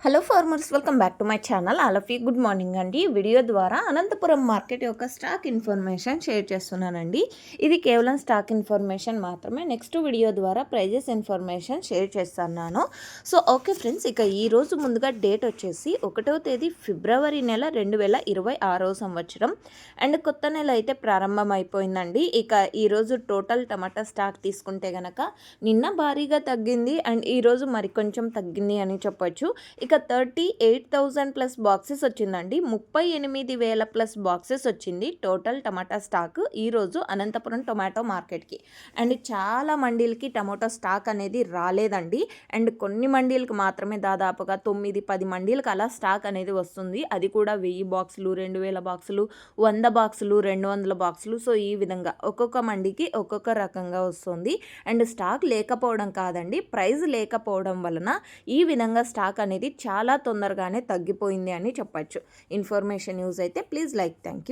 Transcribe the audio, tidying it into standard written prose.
Hello farmers, welcome back to my channel. All of you good morning అండి. Video ద్వారా Anantapuram market యొక్క stock information share చేస్తున్నానండి. ఇది కేవలం స్టాక్ ఇన్ఫర్మేషన్ మాత్రమే. నెక్స్ట్ వీడియో ద్వారా ప్రైజెస్ ఇన్ఫర్మేషన్ షేర్ చేస్తున్నాను. సో ఓకే ఫ్రెండ్స్, ఇక ఈరోజు ముందుగా డేట్ వచ్చేసి 1వ తేదీ ఫిబ్రవరి నెల 2026 సంవత్సరం అండ్ కొత్త నెల అయితే ప్రారంభం అయిపోయిందండి. ఇక ఈరోజు టోటల్ టమాటా స్టాక్ తీసుకుంటే కనుక నిన్న భారీగా తగ్గింది అండ్ ఈరోజు మరి కొంచెం తగ్గింది అని చెప్పొచ్చు. ఇక 38,000 ప్లస్ బాక్సెస్ వచ్చిందండి. 38,000 ప్లస్ బాక్సెస్ వచ్చింది టోటల్ టమాటా స్టాక్ ఈరోజు అనంతపురం టొమాటో మార్కెట్కి. అండ్ చాలా మండీలకి టమాటో స్టాక్ అనేది రాలేదండి. అండ్ కొన్ని మండీలకు మాత్రమే దాదాపుగా 9-10 మండీలకు అలా స్టాక్ అనేది వస్తుంది. అది కూడా 1000 బాక్సులు, 2000 బాక్సులు, 100 బాక్సులు, 200 బాక్సులు. సో ఈ విధంగా ఒక్కొక్క మండీకి ఒక్కొక్క రకంగా వస్తుంది. అండ్ స్టాక్ లేకపోవడం కాదండి, ప్రైస్ లేకపోవడం వలన ఈ విధంగా స్టాక్ అనేది చాలా తొందరగానే తగ్గిపోయింది అని చెప్పచ్చు. ఇన్ఫర్మేషన్ యూజ్ అయితే ప్లీజ్ లైక్. Thank you.